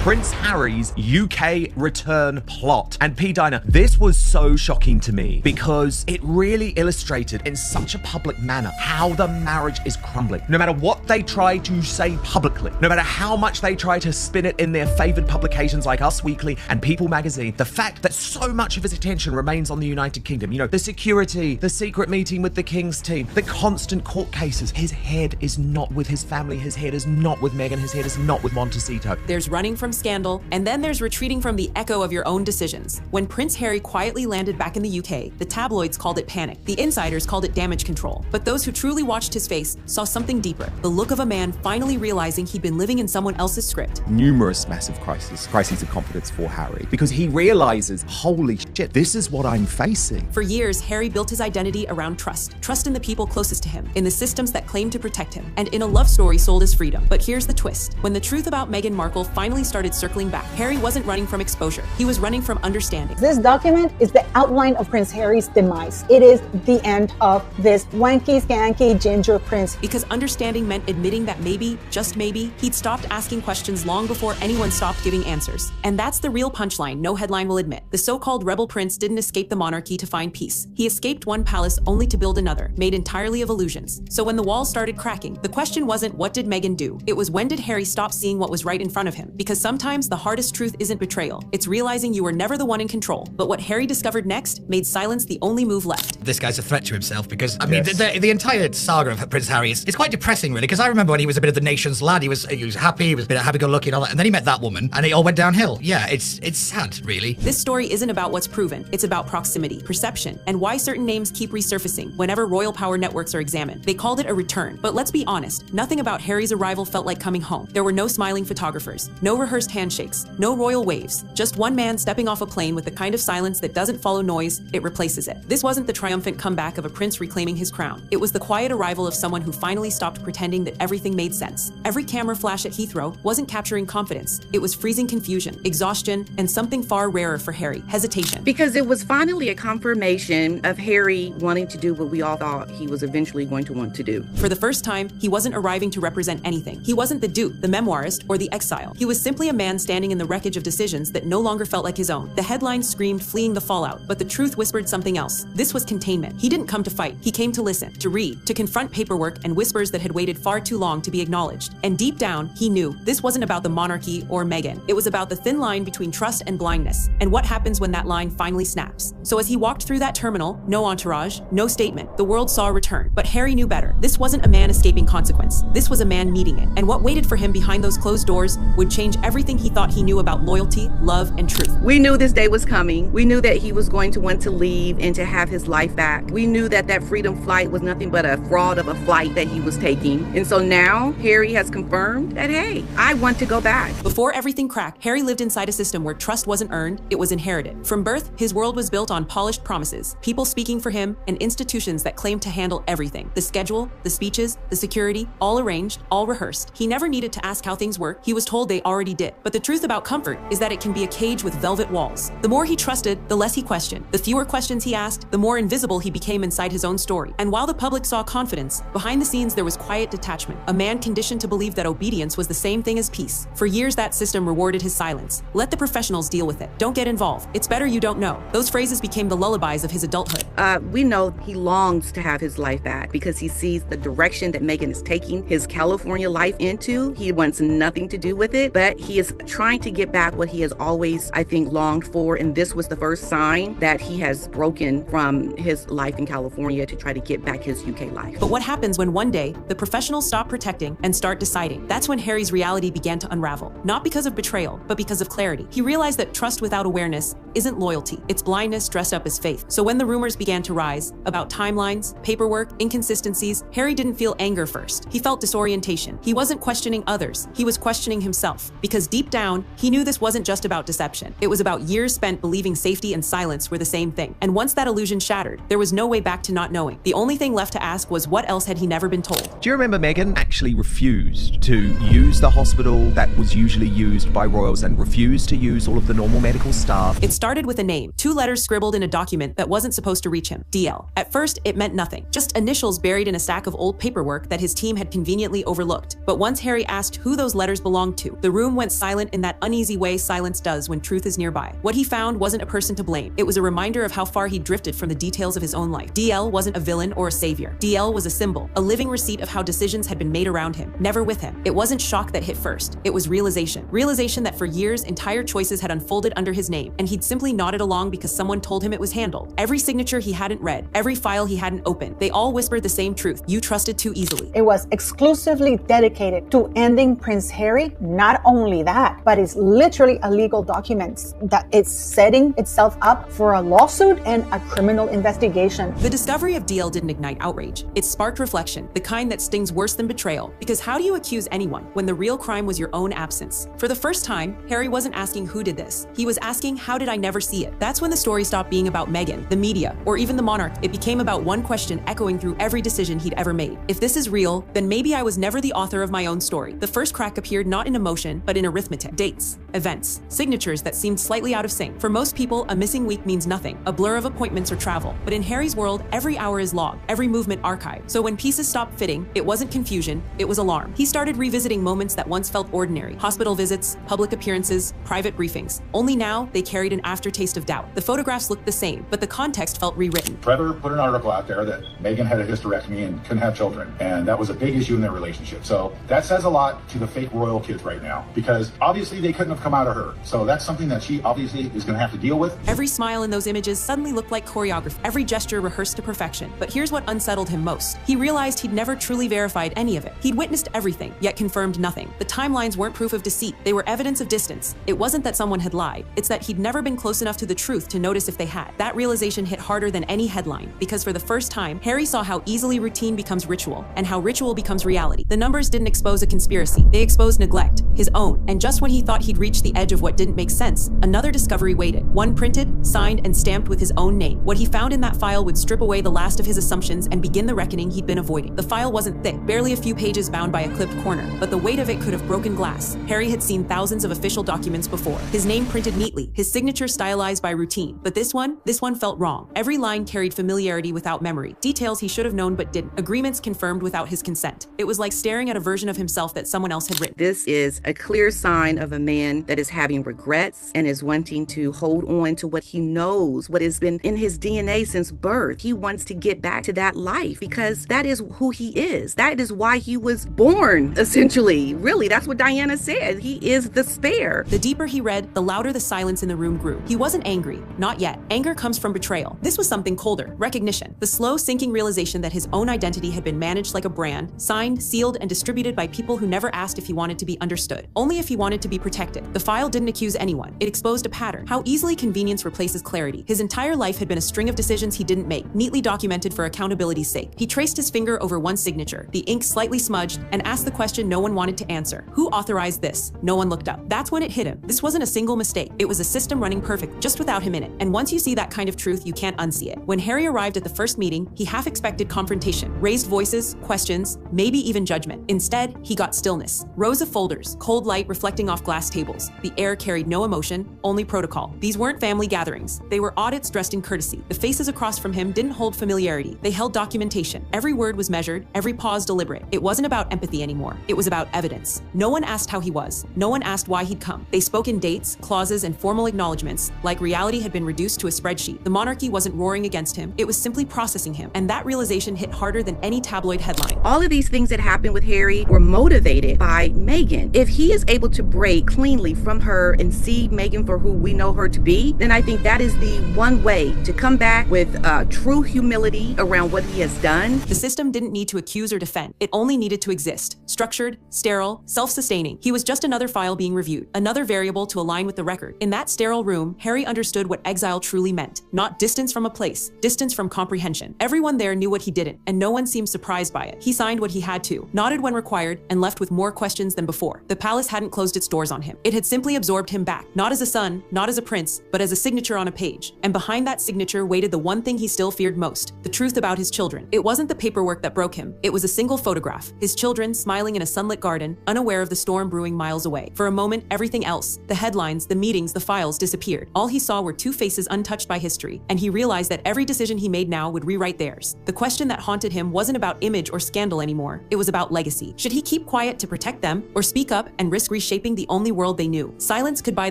Prince Harry's UK return plot. And P. Diner, this was so shocking to me because it really illustrated in such a public manner how the marriage is crumbling. No matter what they try to say publicly, no matter how much they try to spin it in their favored publications like Us Weekly and People magazine, the fact that so much of his attention remains on the United Kingdom, you know, the security, the secret meeting with the King's team, the constant court cases, his head is not with his family, his head is not with Meghan, his head is not with Montecito. There's running from scandal, and then there's retreating from the echo of your own decisions. When Prince Harry quietly landed back in the UK, the tabloids called it panic. The insiders called it damage control. But those who truly watched his face saw something deeper, the look of a man finally realizing he'd been living in someone else's script. Numerous massive crises of confidence for Harry, because he realizes, holy shit, this is what I'm facing. For years, Harry built his identity around trust in the people closest to him, in the systems that claimed to protect him, and in a love story sold as freedom. But here's the twist. When the truth about Meghan Markle finally started circling back, Harry wasn't running from exposure. He was running from understanding. This document is the outline of Prince Harry's demise. It is the end of this wanky, skanky, ginger prince. Because understanding meant admitting that maybe, just maybe, he'd stopped asking questions long before anyone stopped giving answers. And that's the real punchline no headline will admit. The so-called rebel prince didn't escape the monarchy to find peace. He escaped one palace only to build another, made entirely of illusions. So when the walls started cracking, the question wasn't what did Meghan do? It was when did Harry stop seeing what was right in front of him? Because sometimes the hardest truth isn't betrayal. It's realizing you were never the one in control. But what Harry discovered next made silence the only move left. This guy's a threat to himself because, I mean, the entire saga of Prince Harry is quite depressing, really, because I remember when he was a bit of the nation's lad, he was happy, he was a bit happy-go-lucky and all that, and then he met that woman, and it all went downhill. Yeah, it's sad, really. This story isn't about what's proven. It's about proximity, perception, and why certain names keep resurfacing whenever royal power networks are examined. They called it a return. But let's be honest, nothing about Harry's arrival felt like coming home. There were no smiling photographers, no rehearsed handshakes, no royal waves, just one man stepping off a plane with the kind of silence that doesn't follow noise, it replaces it. This wasn't the triumphant comeback of a prince reclaiming his crown. It was the quiet arrival of someone who finally stopped pretending that everything made sense. Every camera flash at Heathrow wasn't capturing confidence. It was freezing confusion, exhaustion, and something far rarer for Harry, hesitation. Because it was finally a confirmation of Harry wanting to do what we all thought he was eventually going to want to do. For the first time, he wasn't arriving to represent anything. He wasn't the duke, the memoirist, or the exile. He was simply a man standing in the wreckage of decisions that no longer felt like his own. The headlines screamed fleeing the fallout, but the truth whispered something else. This was containment. He didn't come to fight. He came to listen, to read, to confront paperwork and whispers that had waited far too long to be acknowledged. And deep down, he knew this wasn't about the monarchy or Meghan. It was about the thin line between trust and blindness, and what happens when that line finally snaps. So as he walked through that terminal, no entourage, no statement, the world saw a return. But Harry knew better. This wasn't a man escaping consequence. This was a man meeting it. And what waited for him behind those closed doors would change everything he thought he knew about loyalty, love, and truth. We knew this day was coming. We knew that he was going to want to leave and to have his life back. We knew that that freedom flight was nothing but a fraud of a flight that he was taking. And so now Harry has confirmed that, hey, I want to go back. Before everything cracked, Harry lived inside a system where trust wasn't earned, it was inherited. From birth, his world was built on polished promises, people speaking for him, and institutions that claimed to handle everything. The schedule, the speeches, the security, all arranged, all rehearsed. He never needed to ask how things work. He was told they already did. But the truth about comfort is that it can be a cage with velvet walls. The more he trusted, the less he questioned. The fewer questions he asked, the more invisible he became inside his own story. And while the public saw confidence, behind the scenes there was quiet detachment. A man conditioned to believe that obedience was the same thing as peace. For years that system rewarded his silence. Let the professionals deal with it. Don't get involved. It's better you don't know. Those phrases became the lullabies of his adulthood. We know he longs to have his life back because he sees the direction that Meghan is taking his California life into. He wants nothing to do with it, but he is trying to get back what he has always, I think, longed for. And this was the first sign that he has broken from his life in California to try to get back his UK life. But what happens when one day the professionals stop protecting and start deciding? That's when Harry's reality began to unravel. Not because of betrayal, but because of clarity. He realized that trust without awareness isn't loyalty. It's blindness dressed up as faith. So when the rumors began to rise about timelines, paperwork, inconsistencies, Harry didn't feel anger first. He felt disorientation. He wasn't questioning others. He was questioning himself. Because deep down, he knew this wasn't just about deception. It was about years spent believing safety and silence were the same thing. And once that illusion shattered, there was no way back to not knowing. The only thing left to ask was what else had he never been told? Do you remember Meghan actually refused to use the hospital that was usually used by royals and refused to use all of the normal medical staff? It's started with a name, 2 letters scribbled in a document that wasn't supposed to reach him, DL. At first, it meant nothing, just initials buried in a stack of old paperwork that his team had conveniently overlooked. But once Harry asked who those letters belonged to, the room went silent in that uneasy way silence does when truth is nearby. What he found wasn't a person to blame. It was a reminder of how far he drifted from the details of his own life. DL wasn't a villain or a savior. DL was a symbol, a living receipt of how decisions had been made around him, never with him. It wasn't shock that hit first. It was realization. Realization that for years, entire choices had unfolded under his name, and he'd simply nodded along because someone told him it was handled. Every signature he hadn't read, every file he hadn't opened, they all whispered the same truth. You trusted too easily. It was exclusively dedicated to ending Prince Harry. Not only that, but it's literally a legal document that it's setting itself up for a lawsuit and a criminal investigation. The discovery of DL didn't ignite outrage. It sparked reflection, the kind that stings worse than betrayal. Because how do you accuse anyone when the real crime was your own absence? For the first time, Harry wasn't asking who did this. He was asking, how did I never see it? That's when the story stopped being about Meghan, the media, or even the monarch. It became about one question echoing through every decision he'd ever made. If this is real, then maybe I was never the author of my own story. The first crack appeared not in emotion, but in arithmetic. Dates, events, signatures that seemed slightly out of sync. For most people, a missing week means nothing, a blur of appointments or travel. But in Harry's world, every hour is logged, every movement archived. So when pieces stopped fitting, it wasn't confusion, it was alarm. He started revisiting moments that once felt ordinary. Hospital visits, public appearances, private briefings. Only now, they carried an aftertaste of doubt. The photographs looked the same, but the context felt rewritten. Trevor put an article out there that Meghan had a hysterectomy and couldn't have children, and that was a big issue in their relationship. So that says a lot to the fake royal kids right now, because obviously they couldn't have come out of her. So that's something that she obviously is going to have to deal with. Every smile in those images suddenly looked like choreography, every gesture rehearsed to perfection. But here's what unsettled him most. He realized he'd never truly verified any of it. He'd witnessed everything, yet confirmed nothing. The timelines weren't proof of deceit. They were evidence of distance. It wasn't that someone had lied. It's that he'd never been close enough to the truth to notice if they had. That realization hit harder than any headline, because for the first time, Harry saw how easily routine becomes ritual, and how ritual becomes reality. The numbers didn't expose a conspiracy. They exposed neglect, his own. And just when he thought he'd reached the edge of what didn't make sense, another discovery waited. One printed, signed, and stamped with his own name. What he found in that file would strip away the last of his assumptions and begin the reckoning he'd been avoiding. The file wasn't thick, barely a few pages bound by a clipped corner, but the weight of it could have broken glass. Harry had seen thousands of official documents before. His name printed neatly, his signature stylized by routine. But this one felt wrong. Every line carried familiarity without memory, details he should have known but didn't, agreements confirmed without his consent. It was like staring at a version of himself that someone else had written. This is a clear sign of a man that is having regrets and is wanting to hold on to what he knows, what has been in his DNA since birth. He wants to get back to that life because that is who he is. That is why he was born, essentially. Really, that's what Diana said. He is the spare. The deeper he read, the louder the silence in the room grew. He wasn't angry, not yet. Anger comes from betrayal. This was something colder, recognition. The slow sinking realization that his own identity had been managed like a brand, signed, sealed, and distributed by people who never asked if he wanted to be understood, only if he wanted to be protected. The file didn't accuse anyone. It exposed a pattern. How easily convenience replaces clarity. His entire life had been a string of decisions he didn't make, neatly documented for accountability's sake. He traced his finger over one signature, the ink slightly smudged, and asked the question no one wanted to answer. Who authorized this? No one looked up. That's when it hit him. This wasn't a single mistake. It was a system running perfect, just without him in it. And once you see that kind of truth, you can't unsee it. When Harry arrived at the first meeting, he half expected confrontation, raised voices, questions, maybe even judgment. Instead, he got stillness. Rows of folders, cold light reflecting off glass tables. The air carried no emotion, only protocol. These weren't family gatherings. They were audits dressed in courtesy. The faces across from him didn't hold familiarity. They held documentation. Every word was measured, every pause deliberate. It wasn't about empathy anymore. It was about evidence. No one asked how he was. No one asked why he'd come. They spoke in dates, clauses, and formal acknowledgments, like reality had been reduced to a spreadsheet. The monarchy wasn't roaring against him. It was simply processing him. And that realization hit harder than any tabloid headline. All of these things that happened with Harry were motivated by Meghan. If he is able to break cleanly from her and see Meghan for who we know her to be, then I think that is the one way to come back with true humility around what he has done. The system didn't need to accuse or defend. It only needed to exist. Structured, sterile, self-sustaining. He was just another file being reviewed, another variable to align with the record. In that sterile room, Harry understood what exile truly meant. Not distance from a place, distance from comprehension. Everyone there knew what he didn't, and no one seemed surprised by it. He signed what he had to, nodded when required, and left with more questions than before. The palace hadn't closed its doors on him. It had simply absorbed him back, not as a son, not as a prince, but as a signature on a page. And behind that signature waited the one thing he still feared most, the truth about his children. It wasn't the paperwork that broke him. It was a single photograph, his children smiling in a sunlit garden, unaware of the storm brewing miles away. For a moment, everything else, the headlines, the meetings, the files disappeared. disappeared. All he saw were two faces untouched by history, and he realized that every decision he made now would rewrite theirs. The question that haunted him wasn't about image or scandal anymore. It was about legacy. Should he keep quiet to protect them, or speak up and risk reshaping the only world they knew? Silence could buy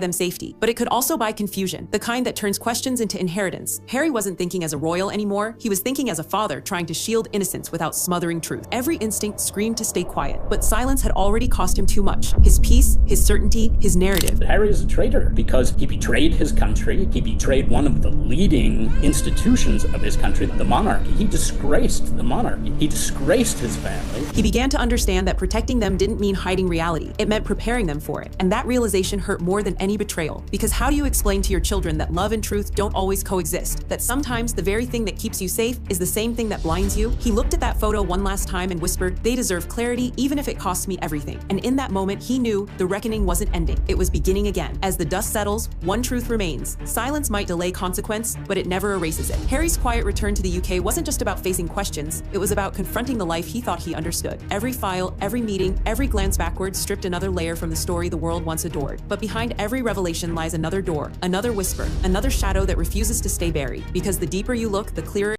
them safety, but it could also buy confusion, the kind that turns questions into inheritance. Harry wasn't thinking as a royal anymore. He was thinking as a father trying to shield innocence without smothering truth. Every instinct screamed to stay quiet, but silence had already cost him too much. His peace, his certainty, his narrative. Harry is a traitor because he betrayed his country. He betrayed one of the leading institutions of his country, the monarchy. He disgraced the monarchy. He disgraced his family. He began to understand that protecting them didn't mean hiding reality. It meant preparing them for it. And that realization hurt more than any betrayal. Because how do you explain to your children that love and truth don't always coexist? That sometimes the very thing that keeps you safe is the same thing that blinds you? He looked at that photo one last time and whispered, "They deserve clarity, even if it costs me everything." And in that moment, he knew the reckoning wasn't ending. It was beginning again. As the dust settles, one truth remains. Silence might delay consequence, but it never erases it. Harry's quiet return to the UK wasn't just about facing questions. It was about confronting the life he thought he understood. Every file, every meeting, every glance backwards stripped another layer from the story the world once adored. But behind every revelation lies another door, another whisper, another shadow that refuses to stay buried. Because the deeper you look, the clearer